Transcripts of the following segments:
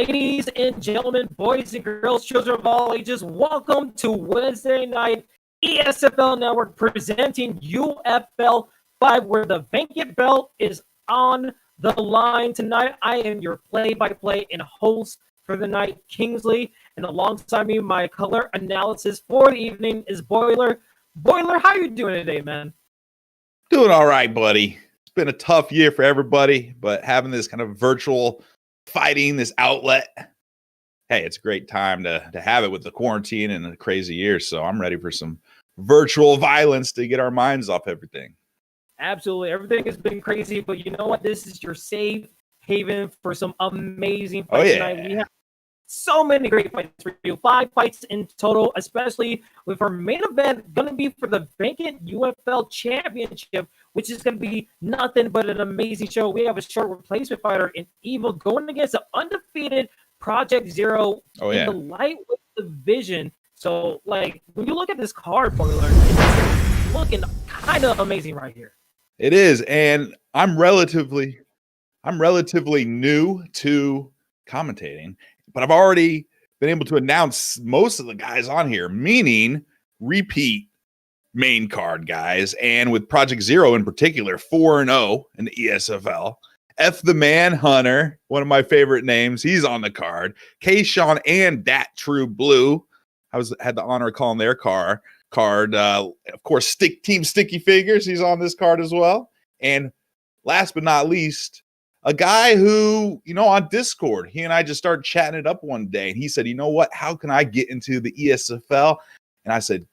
Ladies and gentlemen, boys and girls, children of all ages, welcome to Wednesday night ESFL Network presenting UFL 5, where the vacant belt is on the line tonight. I am your play-by-play and host for the night, Kingsley, and alongside me, my color analysis for the evening is Boiler. Boiler, how you doing today, man? Doing all right, buddy. It's been a tough year for everybody, but having this kind of virtual fighting, this outlet, hey, it's a great time to have it with the quarantine and the crazy year. So I'm ready for some virtual violence to get our minds off everything. Absolutely. Everything has been crazy, but you know what? This is your safe haven for some amazing fights tonight. We have so many great fights for you. 5 fights in total, especially with our main event going to be for the vacant UFL championship, which is going to be nothing but an amazing show. We have a short replacement fighter in Evil going against the undefeated ProjectZeero in the lightweight division. So, like, when you look at this card, Boiler, it's looking kind of amazing right here. It is, and I'm relatively new to commentating, but I've already been able to announce most of the guys on here, meaning repeat main card guys. And with ProjectZeero in particular, 4-0 in the ESFL. F the Manhunter, one of my favorite names. He's on the card. K-Sean and Dat True Blue. Had the honor of calling their card. Of course, Team Sticky Figures. He's on this card as well. And last but not least, a guy who, on Discord, he and I just started chatting it up one day. And he said, you know what? How can I get into the ESFL? And I said,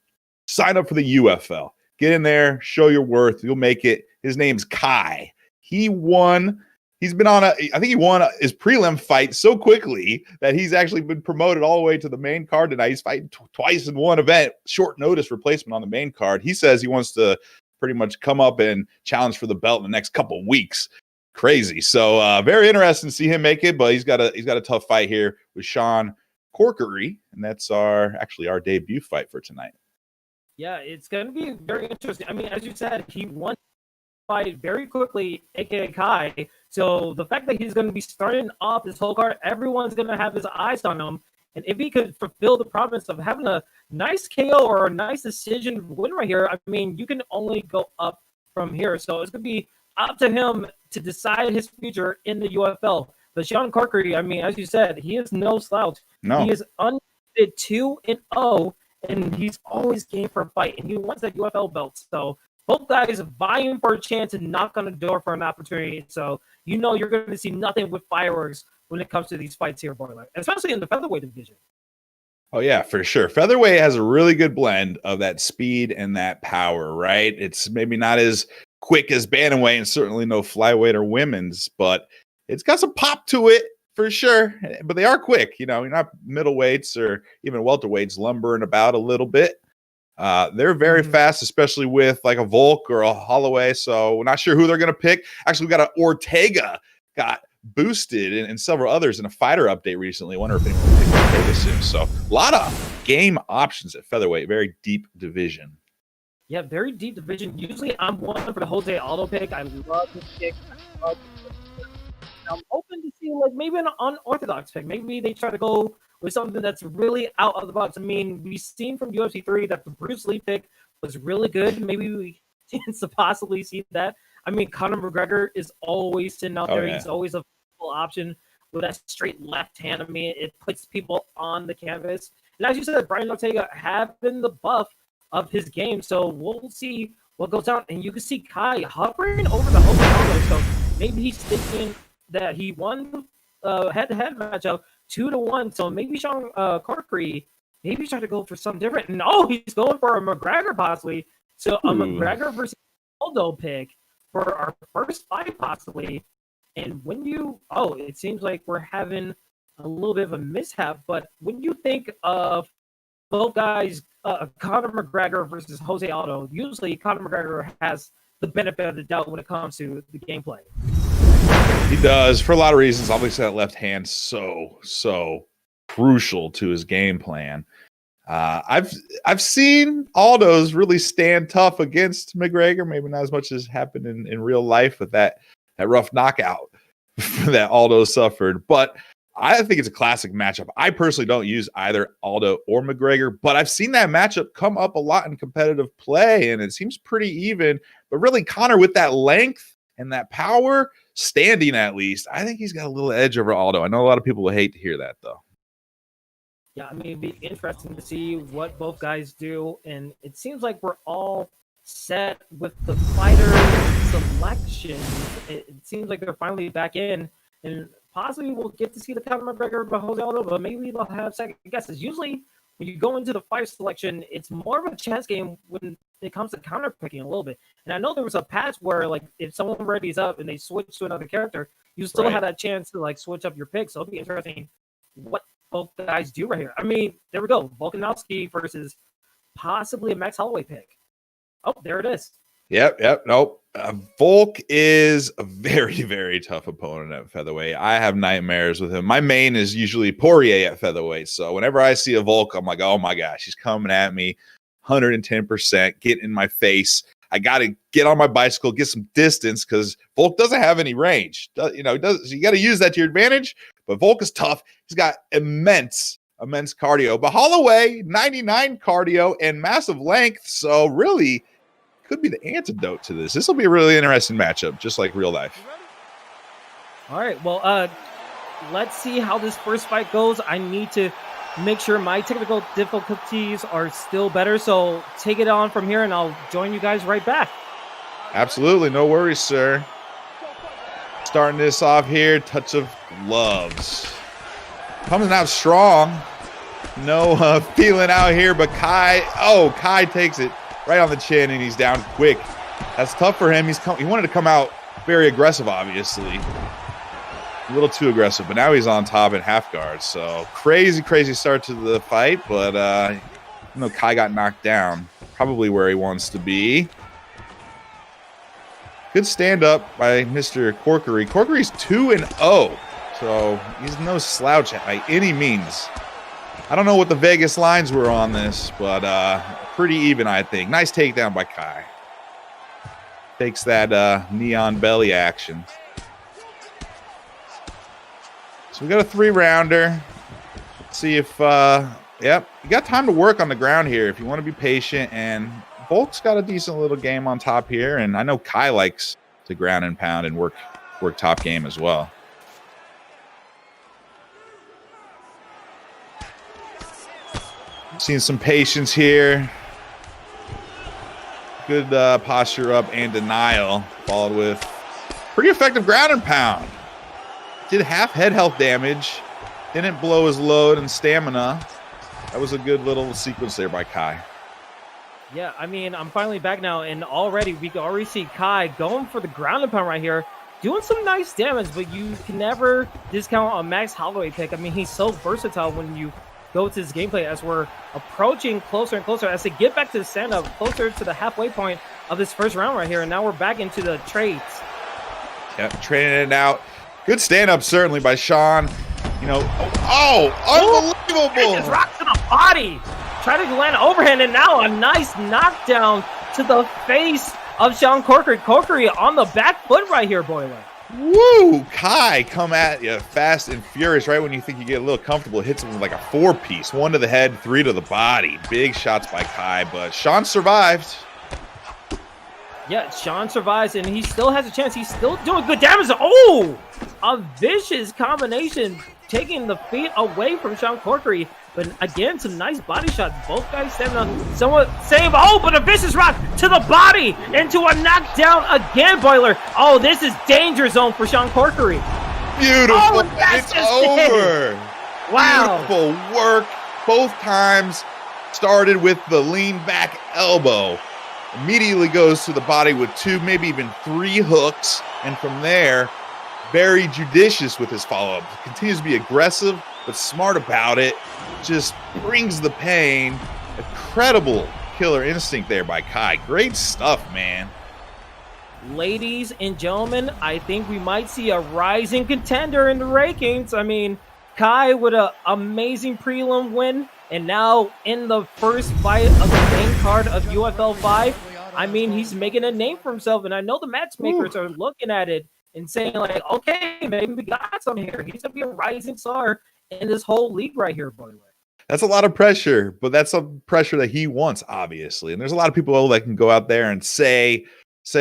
sign up for the UFL. Get in there, show your worth. You'll make it. His name's Kai. He won. He's been I think he won his prelim fight so quickly that he's actually been promoted all the way to the main card tonight. He's fighting twice in one event, short notice replacement on the main card. He says he wants to pretty much come up and challenge for the belt in the next couple of weeks. Crazy. So very interesting to see him make it, but he's got a tough fight here with Sean Corkery, and that's our debut fight for tonight. Yeah, it's going to be very interesting. I mean, as you said, he won the fight very quickly, aka Kai. So the fact that he's going to be starting off this whole card, everyone's going to have his eyes on him. And if he could fulfill the promise of having a nice KO or a nice decision win right here, I mean, you can only go up from here. So it's going to be up to him to decide his future in the UFL. But Sean Corkery, I mean, as you said, he is no slouch. No. He is undefeated 2-0, and he's always game for a fight, and he wants that UFL belt. So both guys are vying for a chance and knock on the door for an opportunity. So you're going to see nothing with fireworks when it comes to these fights here, Boiler, especially in the featherweight division. Oh, yeah, for sure. Featherweight has a really good blend of that speed and that power, right? It's maybe not as quick as bantamweight and certainly no flyweight or women's, but it's got some pop to it for sure. But they are quick. You're not middleweights or even welterweights lumbering about a little bit. They're very fast, especially with like a Volk or a Holloway. So we're not sure who they're going to pick. Actually, we got an Ortega got boosted and several others in a fighter update recently. I wonder if anyone will pick Ortega soon. So a lot of game options at featherweight. Very deep division. Yeah, very deep division. Usually I'm one for the Jose Aldo pick. I love his pick. I'm hoping to see like maybe an unorthodox pick. Maybe they try to go with something that's really out of the box. I mean, we've seen from UFC 3 that the Bruce Lee pick was really good. Maybe we can possibly see that. I mean, Conor McGregor is always sitting out there. Yeah. He's always a full option with that straight left hand. I mean, it puts people on the canvas. And as you said, Brian Ortega having the buff of his game. So we'll see what goes on. And you can see Kai hovering over the Jose Aldo. So maybe he's thinking that he won head-to-head matchup 2-1. So maybe Sean Corkery, maybe he's trying to go for something different. No, he's going for a McGregor possibly. So a McGregor versus Aldo pick for our first fight possibly. And when it seems like we're having a little bit of a mishap. But when you think of both guys, Conor McGregor versus Jose Aldo, usually Conor McGregor has the benefit of the doubt when it comes to the gameplay. He does, for a lot of reasons. Obviously, that left hand so crucial to his game plan. I've seen Aldo's really stand tough against McGregor. Maybe not as much as happened in real life with that rough knockout that Aldo suffered. But I think it's a classic matchup. I personally don't use either Aldo or McGregor, but I've seen that matchup come up a lot in competitive play, and it seems pretty even. But really, Conor, with that length and that power, standing at least, I think he's got a little edge over Aldo. I know a lot of people will hate to hear that, though. Yeah, I mean, it'd be interesting to see what both guys do, and it seems like we're all set with the fighter selection. It seems like they're finally back in, and possibly we'll get to see the Conor McGregor but Jose Aldo, but maybe they'll have second guesses. Usually, when you go into the fighter selection, it's more of a chance game when it comes to counter picking a little bit. And I know there was a patch where, like, if someone readies up and they switch to another character, you still have that chance to, like, switch up your pick. So it'll be interesting what both guys do right here. I mean, there we go. Volkanovski versus possibly a Max Holloway pick. Oh, there it is. Yep. Nope. Volk is a very, very tough opponent at featherweight. I have nightmares with him. My main is usually Poirier at featherweight. So whenever I see a Volk, I'm like, oh my gosh, he's coming at me 110%, getting in my face. I got to get on my bicycle, get some distance because Volk doesn't have any range. You got to use that to your advantage. But Volk is tough. He's got immense cardio. But Holloway, 99 cardio and massive length. So really, could be the antidote to this. This will be a really interesting matchup, just like real life. All right. Well, let's see how this first fight goes. I need to make sure my technical difficulties are still better. So take it on from here, and I'll join you guys right back. Absolutely. No worries, sir. Starting this off here, touch of gloves. Coming out strong. No feeling out here, but Kai takes it right on the chin, and he's down quick. That's tough for him. He wanted to come out very aggressive, obviously. A little too aggressive, but now he's on top in half guard. So crazy start to the fight, but Kai got knocked down. Probably where he wants to be. Good stand-up by Mr. Corkery. Corkery's 2-0, so he's no slouch by any means. I don't know what the Vegas lines were on this, but pretty even, I think. Nice takedown by Kai. Takes that neon belly action. So we got a 3-rounder. See if, you got time to work on the ground here if you want to be patient. And Volk's got a decent little game on top here. And I know Kai likes to ground and pound and work top game as well. Seeing some patience here. Good posture up and denial, followed with pretty effective ground and pound. Did half head health damage. Didn't blow his load and stamina. That was a good little sequence there by Kai. Yeah, I mean, I'm finally back now, and we can already see Kai going for the ground and pound right here, doing some nice damage, but you can never discount a Max Holloway pick. I mean, he's so versatile when you go to his gameplay as we're approaching closer and closer as they get back to the stand-up, closer to the halfway point of this first round right here, and now we're back into the trades. Yep, training it out. Good stand-up, certainly, by Sean. Unbelievable! Just rock to the body. Try to land overhand, and now a nice knockdown to the face of Sean Corkery. Corkery on the back foot right here, Boiler. Woo! Kai come at you fast and furious right when you think you get a little comfortable. Hits him with like a 4-piece. 1 to the head, 3 to the body. Big shots by Kai, but Sean survived. Yeah, Sean survives, and he still has a chance. He's still doing good damage. Oh! A vicious combination, taking the feet away from Sean Corkery. But again, some nice body shots. Both guys standing on somewhat same. Oh, but a vicious rock to the body into a knockdown again, Boiler. Oh, this is danger zone for Sean Corkery. Beautiful. Oh, it's over. Wow. Beautiful work. Both times started with the lean back elbow. Immediately goes to the body with 2, maybe even 3 hooks. And from there, very judicious with his follow-up. Continues to be aggressive, but smart about it. Just brings the pain. Incredible killer instinct there by Kai. Great stuff, man. Ladies and gentlemen, I think we might see a rising contender in the rankings. I mean, Kai with an amazing prelim win, and now in the first fight of the main card of UFL 5, I mean, he's making a name for himself, and I know the matchmakers are looking at it and saying like, okay, maybe we got some here. He's gonna be a rising star in this whole league right here, by the way. That's a lot of pressure, but that's some pressure that he wants, obviously. And there's a lot of people that can go out there and say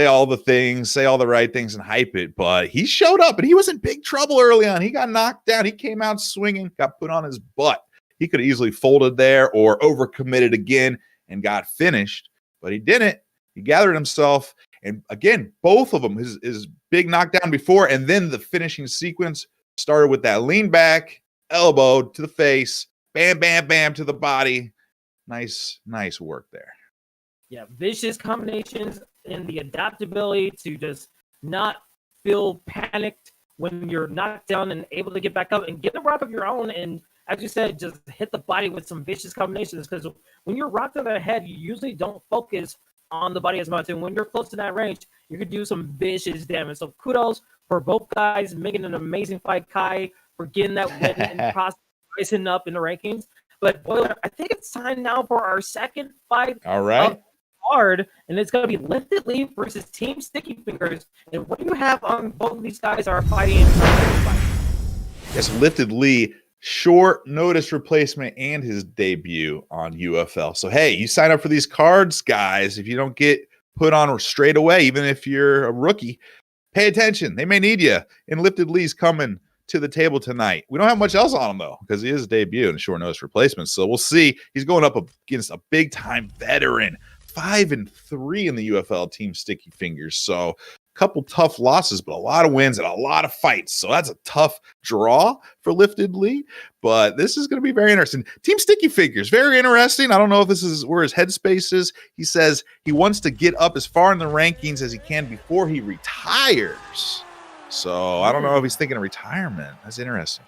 all the things, say all the right things and hype it. But he showed up and he was in big trouble early on. He got knocked down. He came out swinging, got put on his butt. He could have easily folded there or overcommitted again and got finished, but he didn't. He gathered himself. And again, both of them, his big knockdown before and then the finishing sequence started with that lean back, elbow to the face, bam, bam, bam to the body. Nice work there. Yeah, vicious combinations and the adaptability to just not feel panicked when you're knocked down and able to get back up and get a rock of your own. And as you said, just hit the body with some vicious combinations. Because when you're rocked to the head, you usually don't focus on the body as much. And when you're close to that range, you can do some vicious damage. So kudos for both guys making an amazing fight. Kai for getting that win and rising up in the rankings. But Boiler, I think it's time now for our second fight. All right. Hard, and it's going to be Lifted Lee versus Team Sticky Fingers. And what do you have on both of these guys are fighting? Yes, Lifted Lee, short notice replacement and his debut on UFL. So, hey, you sign up for these cards, guys. If you don't get put on straight away, even if you're a rookie, pay attention. They may need you. And Lifted Lee's coming to the table tonight. We don't have much else on him, though, because he is a debut and a short notice replacement. So we'll see. He's going up against a big-time veteran. 5-3 in the UFL, Team Sticky Fingers. So a couple tough losses, but a lot of wins and a lot of fights. So that's a tough draw for Lifted Lee, but this is going to be very interesting. Team Sticky Fingers, very interesting. I don't know if this is where his headspace is. He says he wants to get up as far in the rankings as he can before he retires. So I don't know if he's thinking of retirement. That's interesting.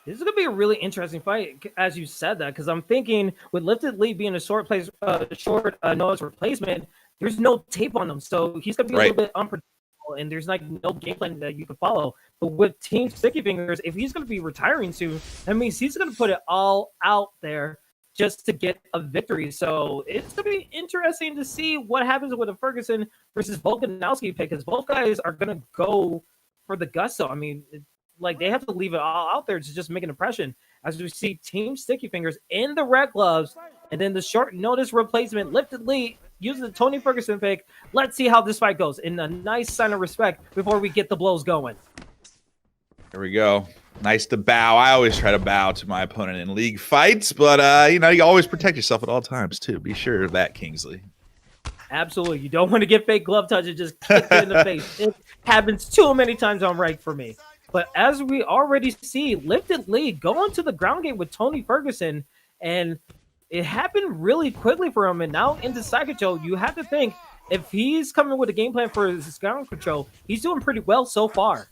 This is going to be a really interesting fight, as you said that, because I'm thinking with Lifted Lee being a short notice replacement, there's no tape on him, so he's going to be a little bit unpredictable, and there's like no game plan that you can follow. But with Team Sticky Fingers, if he's going to be retiring soon, that means he's going to put it all out there just to get a victory. So it's going to be interesting to see what happens with a Ferguson versus Volkanovski pick, because both guys are going to go for the gusto. I mean, like they have to leave it all out there to just make an impression. As we see Team Sticky Fingers in the red gloves, and then the short notice replacement Lifted Lee using the Tony Ferguson pick. Let's see how this fight goes in a nice sign of respect before we get the blows going. There we go. Nice to bow. I always try to bow to my opponent in league fights, but you always protect yourself at all times too. Be sure of that, Kingsley. Absolutely. You don't want to get fake glove touch and just kick it in the face. It happens too many times on rank for me. But as we already see, Lifted Lee going to the ground game with Tony Ferguson, and it happened really quickly for him. And now into side control, you have to think if he's coming with a game plan for his ground control, he's doing pretty well so far.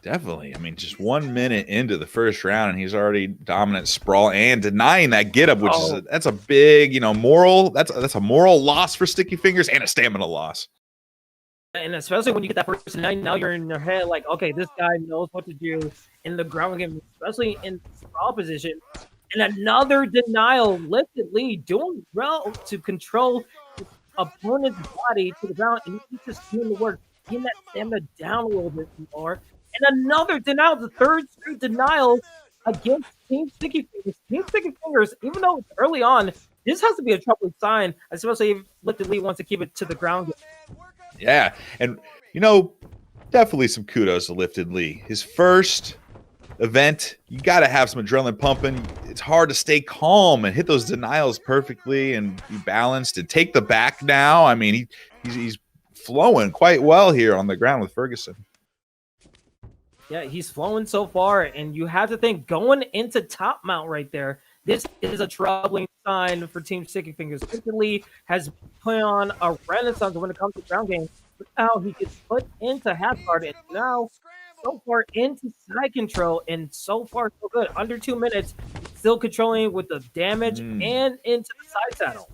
Definitely. I mean, just 1 minute into the first round, and he's already dominant sprawl and denying that get up, which that's a big, moral. That's a moral loss for Sticky Fingers and a stamina loss. And especially when you get that first night, now you're in your head like, okay, this guy knows what to do in the ground game, especially in sprawl position. And another denial, Lifted Lee doing well to control his opponent's body to the ground, and he's just doing the work, getting that stamina down a little bit more. And another denial, the third straight denial against Team Sticky Fingers. Team Sticky Fingers, even though it's early on, this has to be a troubling sign, especially if Lifted Lee wants to keep it to the ground game. Yeah, and definitely some kudos to Lifted Lee. His first event, you got to have some adrenaline pumping. It's hard to stay calm and hit those denials perfectly and be balanced and take the back now. I mean, he's flowing quite well here on the ground with Ferguson. Yeah, he's flowing so far, and you have to think going into top mount right there, this is a troubling sign for Team Sticky Fingers. Lifted Lee has put on a renaissance when it comes to ground game. But now he gets put into half guard, and now so far into side control, and so far so good. Under 2 minutes, still controlling with the damage and into the side saddle.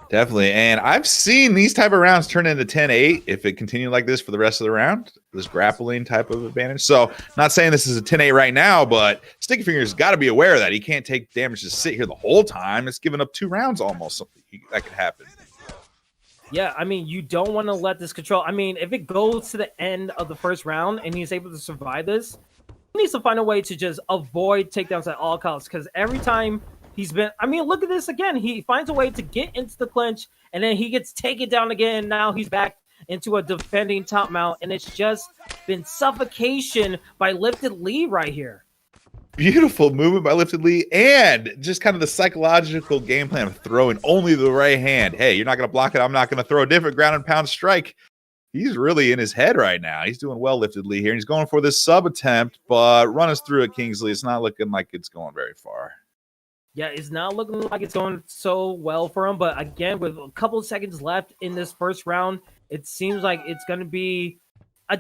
Definitely, and I've seen these type of rounds turn into 10-8 if it continued like this for the rest of the round, this grappling type of advantage. So not saying this is a 10-8 right now, but Sticky Fingers got to be aware of that. He can't take damage to sit here the whole time. It's giving up 2 rounds almost. Something that could happen. Yeah, I mean, you don't want to let this control. I mean, if it goes to the end of the first round and he's able to survive this, he needs to find a way to just avoid takedowns at all costs. Because every time he's been, I mean, look at this again. He finds a way to get into the clinch, and then he gets taken down again. Now he's back into a defending top mount, and it's just been suffocation by Lifted Lee right here. Beautiful movement by Lifted Lee, and just kind of the psychological game plan of throwing only the right hand. Hey, you're not going to block it. I'm not going to throw a different ground and pound strike. He's really in his head right now. He's doing well, Lifted Lee here. And he's going for this sub attempt, but run us through it, Kingsley. It's not looking like it's going very far. Yeah, it's not looking like it's going so well for him. But again, with a couple of seconds left in this first round, it seems like it's going to be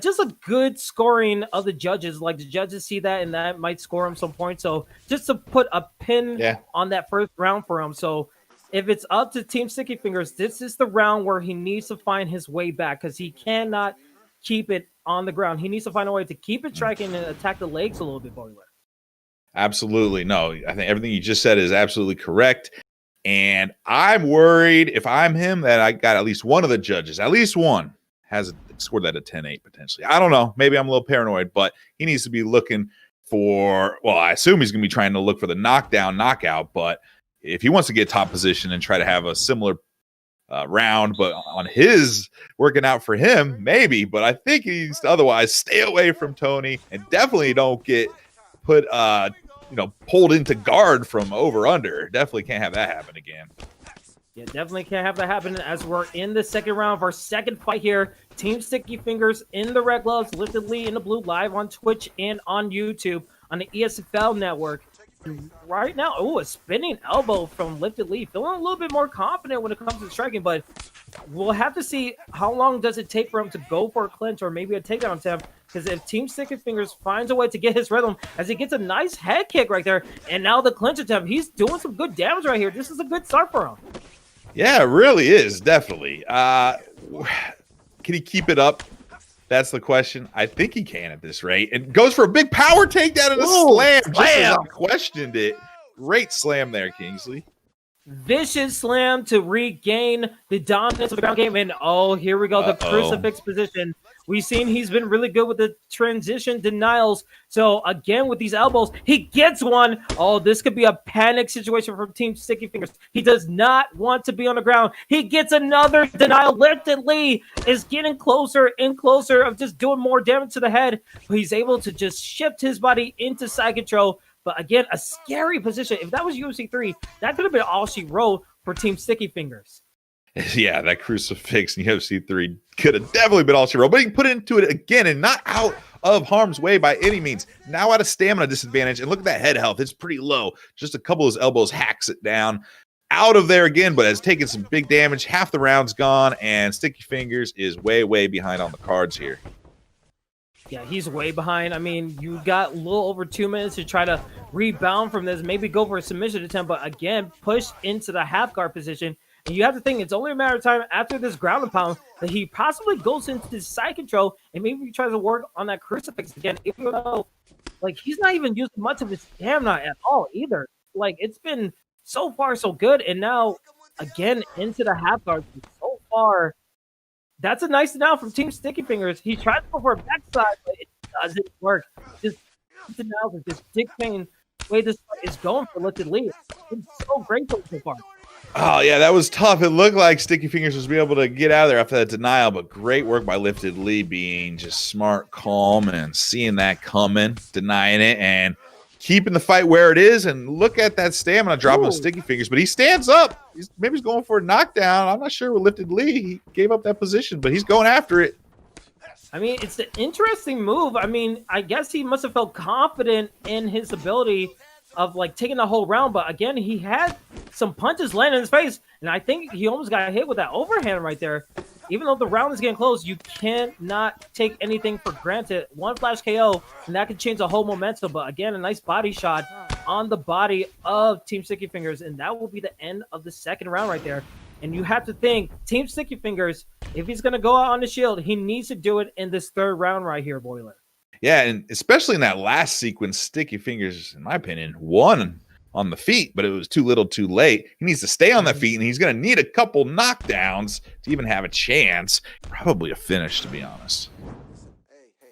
just a good scoring of the judges. Like, the judges see that, and that might score him some points. So just to put a pin on that first round for him. So if it's up to Team Sticky Fingers, this is the round where he needs to find his way back, because he cannot keep it on the ground. He needs to find a way to keep it striking and attack the legs a little bit, Boiler. Absolutely. No, I think everything you just said is absolutely correct. And I'm worried, if I'm him, that I got at least one of the judges, at least one, has scored that at 10-8 potentially. I don't know. Maybe I'm a little paranoid, but he needs to be looking for, well, I assume he's going to be trying to look for the knockdown, knockout, but if he wants to get top position and try to have a similar round, but on his working out for him, maybe, but I think he needs to otherwise stay away from Tony, and definitely don't get put, pulled into guard from over under. Definitely can't have that happen again. Yeah, definitely can't have that happen as we're in the second round of our second fight here. Team Sticky Fingers in the red gloves, Lifted Lee in the blue, live on Twitch and on YouTube on the ESFL network. And right now, a spinning elbow from Lifted Lee. Feeling a little bit more confident when it comes to striking, but we'll have to see how long does it take for him to go for a clinch or maybe a takedown attempt. Because if Team Sticky Fingers finds a way to get his rhythm, as he gets a nice head kick right there, and now the clinch attempt, he's doing some good damage right here. This is a good start for him. Yeah, it really is, definitely. Can he keep it up? That's the question. I think he can at this rate. And goes for a big power takedown and a slam. Just as I questioned it. Great slam there, Kingsley. Vicious slam to regain the dominance of the ground game. And here we go. The crucifix position. We've seen he's been really good with the transition denials. So again, with these elbows, he gets one. This could be a panic situation for Team Sticky Fingers. He does not want to be on the ground. He gets another denial. Lifted Lee is getting closer and closer of just doing more damage to the head. But he's able to just shift his body into side control. But again, a scary position. If that was UFC 3, that could have been all she wrote for Team Sticky Fingers. Yeah, that crucifix in UFC 3 could have definitely been all she wrote, but he can put into it again and not out of harm's way by any means. Now at a stamina disadvantage, and look at that head health. It's pretty low. Just a couple of his elbows hacks it down. Out of there again, but has taken some big damage. Half the round's gone, and Sticky Fingers is way, way behind on the cards here. Yeah, he's way behind. I mean, you got a little over 2 minutes to try to rebound from this, maybe go for a submission attempt, but again, push into the half guard position. And you have to think it's only a matter of time after this ground and pound that he possibly goes into his side control and maybe he tries to work on that crucifix again, even though, like, he's not even using much of his stamina at all either. Like, it's been so far so good, and now, again, into the half guard so far. That's a nice denial from Team Sticky Fingers. He tried to go for a backside, but it doesn't work. Just denials are just dictating the way this fight is going for Lifted Lee. It's been so great so far. Oh, yeah, that was tough. It looked like Sticky Fingers was able to get out of there after that denial, but great work by Lifted Lee being just smart, calm, and seeing that coming, denying it, and keeping the fight where it is. And look at that stamina dropping on Sticky Fingers, but he stands up. Maybe he's going for a knockdown. I'm not sure with Lifted Lee. He gave up that position, but he's going after it. I mean, it's an interesting move. I mean, I guess he must have felt confident in his ability of, like, taking the whole round, but again, he had some punches landing in his face, and I think he almost got hit with that overhand right there. Even though the round is getting close, you cannot take anything for granted. One flash KO, and that can change the whole momentum, but again, a nice body shot on the body of Team Sticky Fingers, and that will be the end of the second round right there. And you have to think, Team Sticky Fingers, if he's going to go out on the shield, he needs to do it in this third round right here, Boiler. Yeah, and especially in that last sequence, Sticky Fingers, in my opinion, won on the feet, but it was too little too late. He needs to stay on the feet, and he's going to need a couple knockdowns to even have a chance. Probably a finish, to be honest.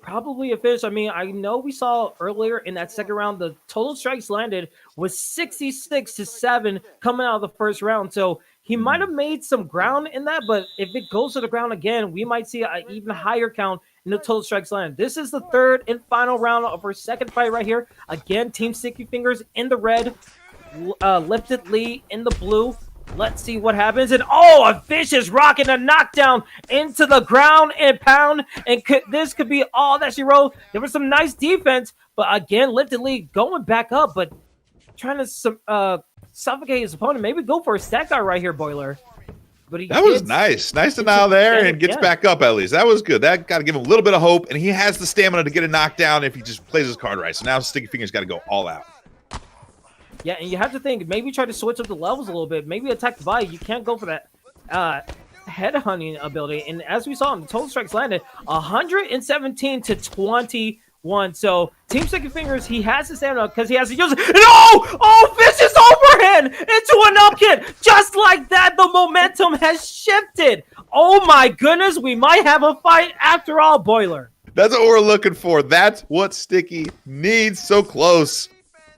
Probably a finish. I mean, I know we saw earlier in that second round, the total strikes landed was 66-7 coming out of the first round. So he might have made some ground in that, but if it goes to the ground again, we might see an even higher count in the total strikes landed. This is the third and final round of our second fight right here. Again, Team Sticky Fingers in the red, Lifted Lee in the blue. Let's see what happens. And a vicious rocket, a knockdown into the ground and pound. And this could be all that she wrote. There was some nice defense, but again, Lifted Lee going back up, but trying to suffocate his opponent. Maybe go for a stack guard right here, Boiler. But that was nice. Nice to now there and gets back up at least. That was good. That got to give him a little bit of hope, and he has the stamina to get a knockdown if he just plays his card right. So now Sticky Fingers got to go all out. Yeah, and you have to think, maybe try to switch up the levels a little bit. Maybe attack the body. You can't go for that head hunting ability. And as we saw, the total strikes landed 117-21. So Team Sticky Fingers, he has to stand up because he has to use it. And vicious overhand into an up kick. Just like that, the momentum has shifted. Oh my goodness, we might have a fight after all, Boiler. That's what we're looking for. That's what Sticky needs. So close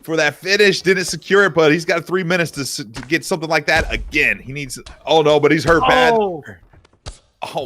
for that finish. Didn't secure it, but he's got 3 minutes to get something like that again. He needs. Oh no, but he's hurt bad. Oh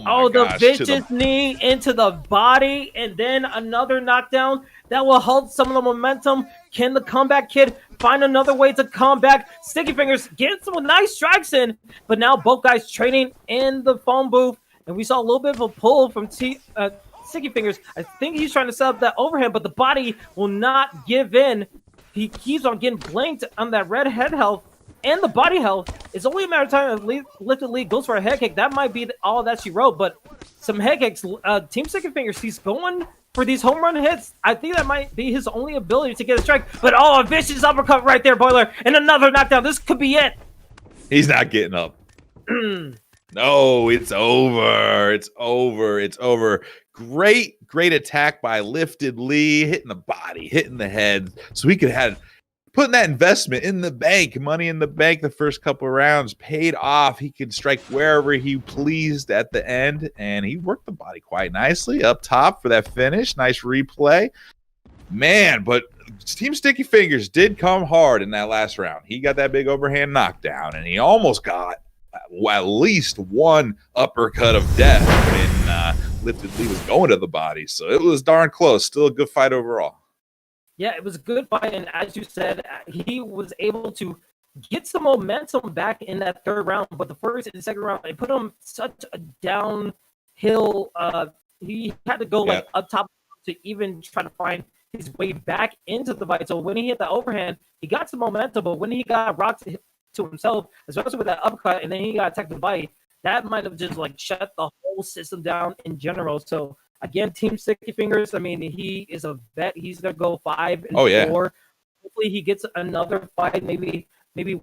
my gosh. The vicious knee into the body, and then another knockdown that will hold some of the momentum. Can the comeback kid find another way to come back? Sticky Fingers getting some nice strikes in, but now both guys training in the phone booth, and we saw a little bit of a pull from Sticky Fingers. I think he's trying to set up that overhand, but the body will not give in. He keeps on getting blanked on that red head health and the body health. It's only a matter of time if Lifted Lee goes for a head kick. That might be all that she wrote, but some head kicks. Team Sticky Fingers, he's going for these home run hits. I think that might be his only ability to get a strike, but a vicious uppercut right there, Boiler, and another knockdown. This could be it. He's not getting up. No, it's over. It's over. It's over. Great attack by Lifted Lee, hitting the body, hitting the head. So he could have putting that investment in the bank, money in the bank the first couple of rounds paid off. He could strike wherever he pleased at the end, and he worked the body quite nicely up top for that finish. Nice replay. Man, but Team Sticky Fingers did come hard in that last round. He got that big overhand knockdown, and he almost got at least one uppercut of death when Lifted Lee was going to the body. So it was darn close. Still a good fight overall. Yeah, it was a good fight, and as you said, he was able to get some momentum back in that third round, but the first and second round, it put him such a downhill. He had to go up top to even try to find his way back into the fight. So when he hit the overhand, he got some momentum, but when he got rocked to himself, especially with that uppercut, and then he got attacked with the body, that might have just shut the whole system down in general. So again, Team Sticky Fingers, I mean, he is a vet. He's going to go 5-4. Hopefully he gets another fight, maybe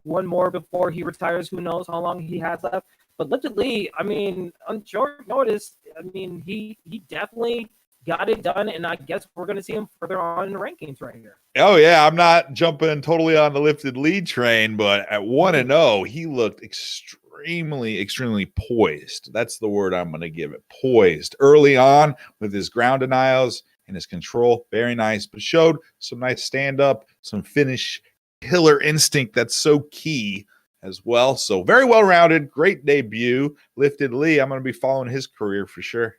one more before he retires. Who knows how long he has left. But Lifted Lee, I mean, on short notice, I mean, he definitely got it done, and I guess we're going to see him further on in the rankings right here. Oh, yeah, I'm not jumping totally on the Lifted Lee train, but at 1-0, he looked extremely poised. That's the word I'm going to give it. Poised. Early on with his ground denials and his control. Very nice, but showed some nice stand-up, some finish, killer instinct that's so key as well. So very well-rounded, great debut. Lifted Lee, I'm going to be following his career for sure.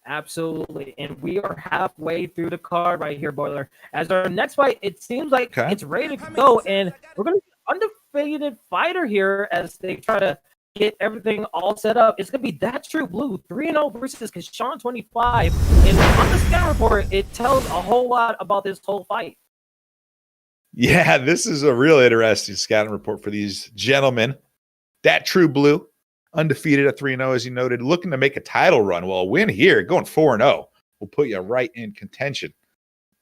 Absolutely. And we are halfway through the card right here, Boiler. As our next fight, it seems like it's ready to go, and we're going to undefeated fighter here as they try to get everything all set up. It's going to be That True Blue 3-0 versus Kashawn 25. And on the scout report, it tells a whole lot about this whole fight. Yeah, this is a real interesting scouting report for these gentlemen. That True Blue, undefeated at 3-0, as you noted, looking to make a title run. Well, a win here, going 4-0, will put you right in contention.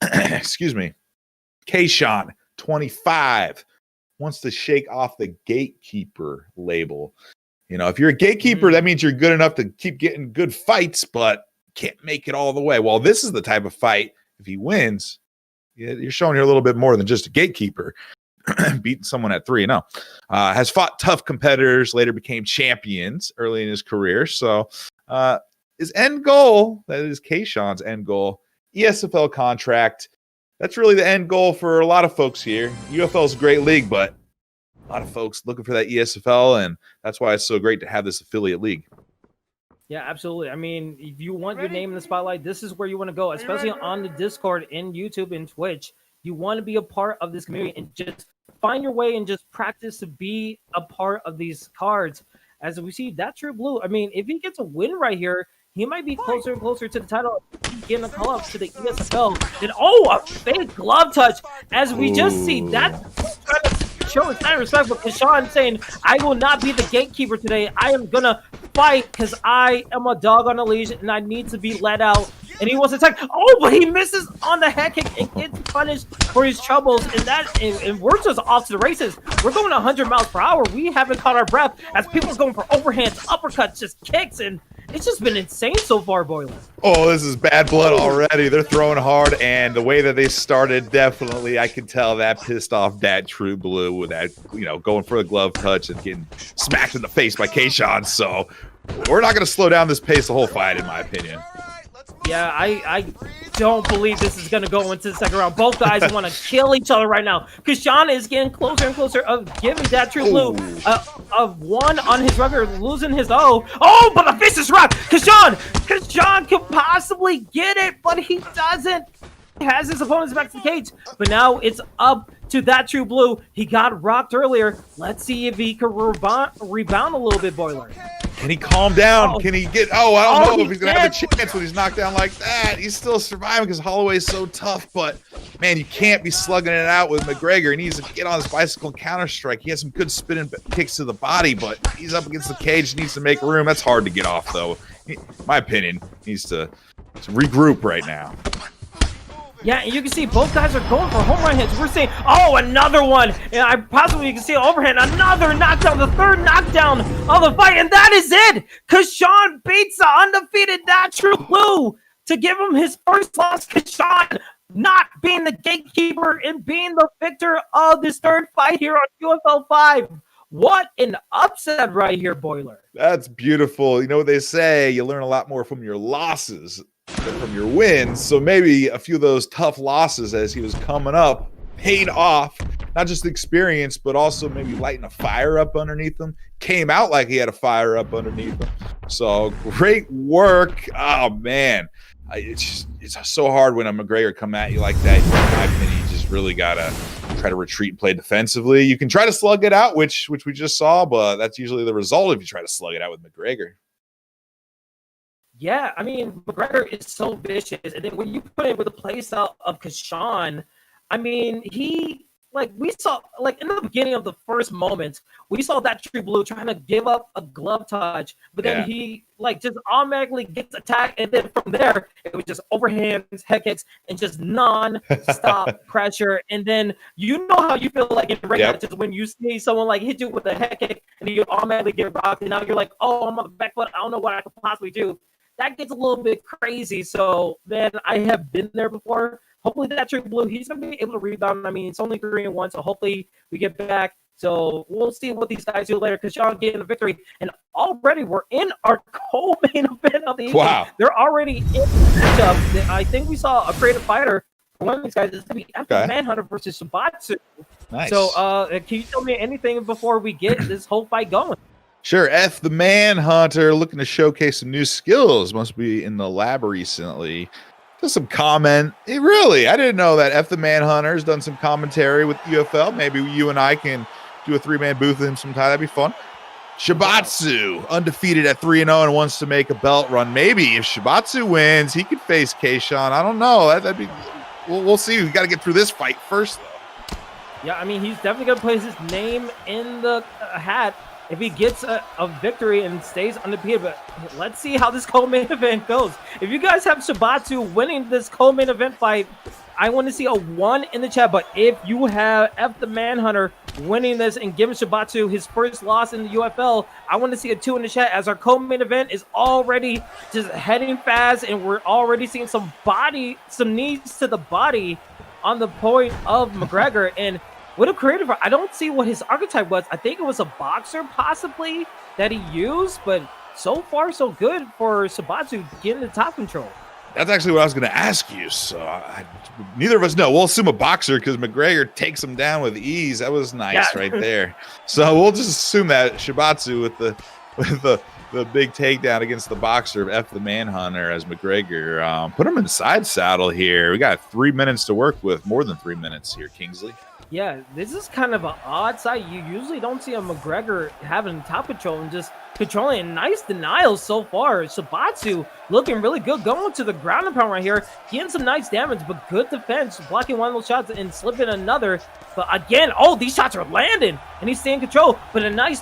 Excuse me. Kashawn 25. Wants to shake off the gatekeeper label. You know, if you're a gatekeeper, that means you're good enough to keep getting good fights, but can't make it all the way. Well, this is the type of fight, if he wins, you're showing here a little bit more than just a gatekeeper. beating someone at 3-0. Has fought tough competitors, later became champions early in his career. So his end goal, that is Kayshawn's end goal, ESFL contract. That's really the end goal for a lot of folks here. UFL is a great league, but a lot of folks looking for that ESFL, and that's why it's so great to have this affiliate league. Yeah, absolutely. I mean, if you want your name in the spotlight, this is where you want to go, especially on the Discord, in YouTube, and Twitch. You want to be a part of this community and just find your way and just practice to be a part of these cards. As we see, that True Blue, I mean, if he gets a win right here, he might be closer and closer to the title, getting a call up to the ESFL. And a fake glove touch, as we just see that trying to show his kind of respect, but Kashawn saying, I will not be the gatekeeper today. I am going to fight because I am a dog on a leash and I need to be let out. And he wants to attack. But he misses on the head kick and gets punished for his troubles. And we're just off to the races. We're going 100 miles per hour. We haven't caught our breath as people are going for overhands, uppercuts, just kicks, and it's just been insane so far, Boiler. Oh, this is bad blood already. They're throwing hard, and the way that they started, definitely, I can tell that pissed off that True Blue with that, going for a glove touch and getting smacked in the face by Kayshawn. So we're not going to slow down this pace the whole fight, in my opinion. Yeah, I don't believe this is going to go into the second round. Both guys want to kill each other right now. Kashawn is getting closer and closer of giving that True Blue of one on his record, losing his but the vicious rock. Kashawn could possibly get it, but he doesn't. He has his opponents back to the cage, but now it's up to that True Blue. He got rocked earlier. Let's see if he can rebound a little bit, Boiler. Can he calm down? Can he get... I don't know if he's going to have a chance when he's knocked down like that. He's still surviving because Holloway's so tough, but, man, you can't be slugging it out with McGregor. He needs to get on his bicycle and counter-strike. He has some good spinning kicks to the body, but he's up against the cage, needs to make room. That's hard to get off, though. In my opinion, he needs to regroup right now. Yeah, and you can see both guys are going for home run hits. We're seeing, another one. And you can see an overhand, another knockdown, the third knockdown of the fight. And that is it. Kashawn beats the undefeated That True Blue to give him his first loss. Kashawn not being the gatekeeper and being the victor of this third fight here on UFL 5. What an upset right here, Boiler. That's beautiful. You know what they say, you learn a lot more from your losses than from your wins. So maybe a few of those tough losses as he was coming up paid off, not just the experience, but also maybe lighting a fire up underneath him. Came out like he had a fire up underneath him. So great work. Oh, man. It's so hard when a McGregor come at you like that. In my opinion, you just really got to try to retreat and play defensively. You can try to slug it out, which we just saw, but that's usually the result if you try to slug it out with McGregor. Yeah, I mean, McGregor is so vicious. And then when you put it with the play style of Kashawn, I mean, we saw, in the beginning of the first moment, we saw that True Blue trying to give up a glove touch, but then he, just automatically gets attacked. And then from there, it was just overhands, head kicks, and just non-stop pressure. And then you know how you feel like in ring matches when you see someone, hit you with a head kick, and you automatically get rocked. And now you're like, I'm on the back foot. I don't know what I could possibly do. That gets a little bit crazy. So then I have been there before. Hopefully that True Blue, he's going to be able to rebound. I mean, it's only 3-1, so hopefully we get back. So we'll see what these guys do later. Kashawn getting the victory. And already we're in our co-main event of the evening. Wow. They're already in the matchup. I think we saw a creative fighter. One of these guys is going to be Manhunter versus Shabatsu. Nice. So can you tell me anything before we get this whole fight going? Sure. F the Manhunter looking to showcase some new skills. Must be in the lab recently. Just some comment. I didn't know that F the Manhunter's done some commentary with UFL. Maybe you and I can do a 3-man booth with him sometime. That'd be fun. Shabatsu, undefeated at 3-0 and wants to make a belt run. Maybe if Shabatsu wins, he could face Kayshawn. I don't know. That'd be. We'll see. We got to get through this fight first, though. Yeah, I mean, he's definitely going to place his name in the hat if he gets a victory and stays undefeated. But let's see how this co-main event goes. If you guys have Shabatsu winning this co-main event fight, I want to see a 1 in the chat. But if you have F the Manhunter winning this and giving Shabatsu his first loss in the UFL, I want to see a 2 in the chat, as our co-main event is already just heading fast, and we're already seeing some knees to the body on the point of McGregor. And would have created for. I don't see what his archetype was. I think it was a boxer possibly that he used, but so far so good for Shabatsu getting the top control. That's actually what I was going to ask you. So neither of us know. We'll assume a boxer because McGregor takes him down with ease. That was nice right there. So we'll just assume that Shabatsu with the big takedown against the boxer of F the Manhunter as McGregor put him in side saddle here. We got 3 minutes to work with, more than 3 minutes here, Kingsley. Yeah, this is kind of an odd sight. You usually don't see a McGregor having top control and just controlling. Nice denials so far. Shabatsu looking really good, going to the ground and pound right here, getting some nice damage, but good defense, blocking one of those shots and slipping another. But again, these shots are landing, and he's staying in control. But a nice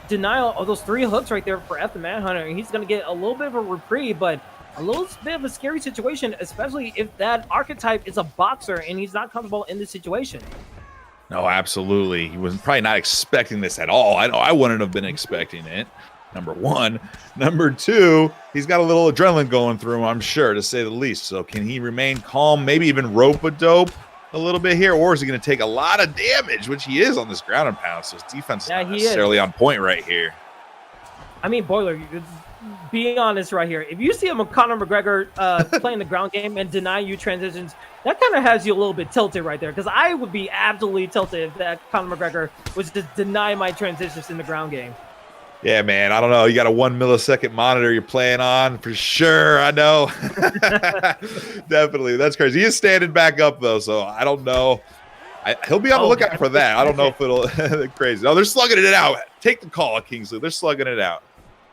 denial of those 3 hooks right there for F the Manhunter, and he's going to get a little bit of a reprieve, but a little bit of a scary situation, especially if that archetype is a boxer and he's not comfortable in this situation. No, absolutely. He was probably not expecting this at all. I know I wouldn't have been expecting it, number one. Number two, he's got a little adrenaline going through him, I'm sure, to say the least. So can he remain calm, maybe even rope-a-dope a little bit here, or is he going to take a lot of damage, which he is on this ground and pound, so his defense is not necessarily on point right here. I mean, Boiler, being honest right here, if you see a Conor McGregor playing the ground game and deny you transitions, that kind of has you a little bit tilted right there, because I would be absolutely tilted if that Conor McGregor was to deny my transitions in the ground game. Yeah, man, I don't know. You got a 1 millisecond monitor you're playing on for sure. I know. Definitely. That's crazy. He is standing back up, though, so I don't know. He'll be on the lookout for that. I don't know if it'll crazy. No, they're slugging it out. Take the call, Kingsley. They're slugging it out.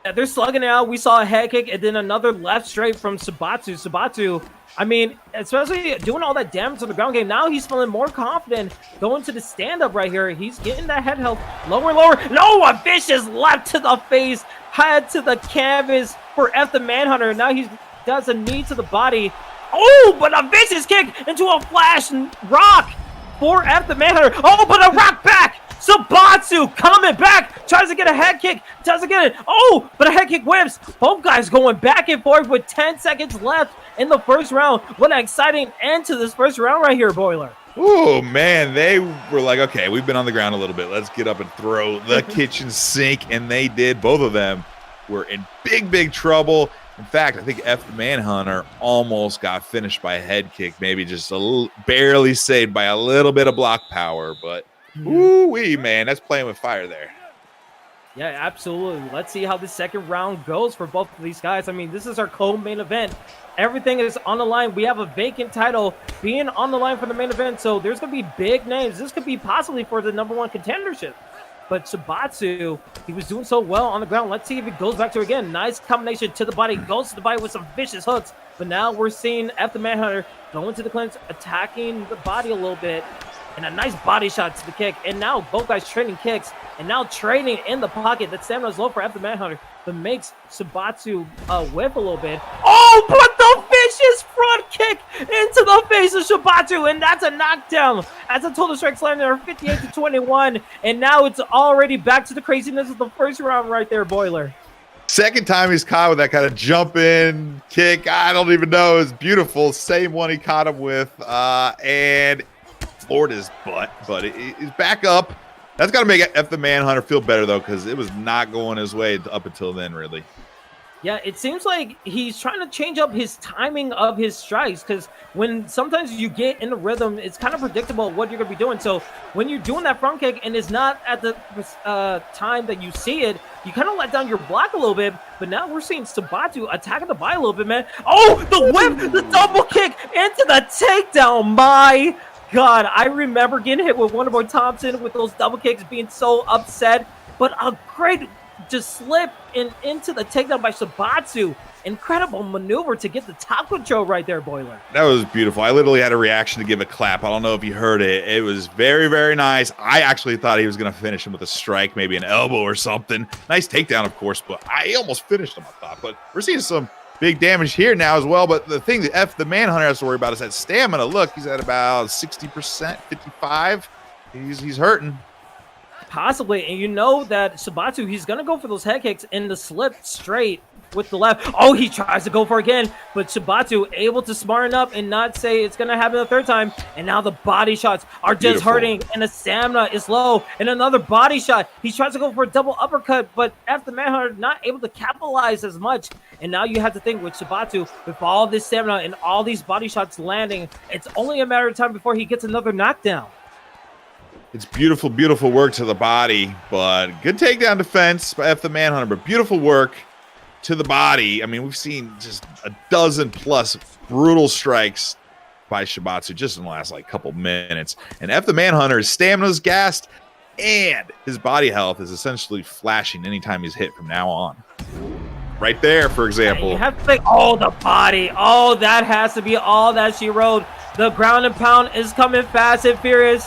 Yeah, they're slugging it out. We saw a head kick and then another left straight from Shabatsu. Shabatsu, I mean, especially doing all that damage on the ground game, now he's feeling more confident going to the stand-up right here. He's getting that head health lower and lower. No, a vicious left to the face, head to the canvas for F the Manhunter. Now he does a knee to the body. Oh, but a vicious kick into a flash rock for F the Manhunter. Oh, but a rock back. Shabatsu coming back, tries to get a head kick, doesn't get it. Oh, but a head kick whips. Both guys going back and forth with 10 seconds left in the first round. What an exciting end to this first round right here, Boiler. Oh, man, they were like, okay, we've been on the ground a little bit. Let's get up and throw the kitchen sink, and they did. Both of them were in big trouble. In fact, I think F the Manhunter almost got finished by a head kick, maybe just barely saved by a little bit of block power, but ooh-wee, man, that's playing with fire there. Yeah, absolutely. Let's see how the second round goes for both of these guys. I mean, this is our co-main event. Everything is on the line. We have a vacant title being on the line for the main event, so there's going to be big names. This could be possibly for the #1 contendership. But Shabatsu, he was doing so well on the ground. Let's see if it goes back to it again. Nice combination to the body. Goes to the body with some vicious hooks. But now we're seeing F the Manhunter going to the clinch, attacking the body a little bit. And a nice body shot to the kick. And now both guys trading kicks. And now trading in the pocket. That stamina is low for F the Manhunter. But makes Shabatsu whiff a little bit. Oh, but the vicious front kick into the face of Shabatsu. And that's a knockdown. As a total strike slam there, 58-21. And now it's already back to the craziness of the first round right there, Boiler. Second time he's caught with that kind of jump in kick. I don't even know. It's beautiful. Same one he caught him with. And floored his butt, but he's back up. That's got to make F the Manhunter feel better, though, because it was not going his way up until then, really. Yeah, it seems like he's trying to change up his timing of his strikes, because when sometimes you get in the rhythm, it's kind of predictable what you're going to be doing. So when you're doing that front kick and it's not at the time that you see it, you kind of let down your block a little bit. But now we're seeing Shabatsu attacking the body a little bit, man. Oh, the whip, the double kick into the takedown. My God, I remember getting hit with Wonderboy Thompson with those double kicks, being so upset. But a great just slip into the takedown by Shabatsu. Incredible maneuver to get the top control right there, Boiler. That was beautiful. I literally had a reaction to give a clap. I don't know if you heard it. It was very nice. I actually thought he was going to finish him with a strike, maybe an elbow or something. Nice takedown, of course, but I almost finished him, I thought. But we're seeing some big damage here now as well. But the thing that F the Manhunter has to worry about is that stamina. Look, he's at about 60%, 55. He's hurting. Possibly. And you know that Shabatsu, he's going to go for those head kicks in the slip straight with the left. Oh, he tries to go for it again, but Shabatsu able to smarten up and not say it's going to happen the third time. And now the body shots are just hurting, and the stamina is low. And another body shot. He tries to go for a double uppercut, but after Manhunter not able to capitalize as much. And now you have to think with Shabatsu, with all this stamina and all these body shots landing, it's only a matter of time before he gets another knockdown. It's beautiful, beautiful work to the body, but good takedown defense by the Manhunter, but beautiful work to the body. I mean, we've seen just a dozen plus brutal strikes by Shabatsu just in the last couple minutes. And the Manhunter's stamina's gassed and his body health is essentially flashing anytime he's hit from now on. Right there, for example. You have to think, oh, the body. Oh, that has to be all that she wrote. The ground and pound is coming fast and furious.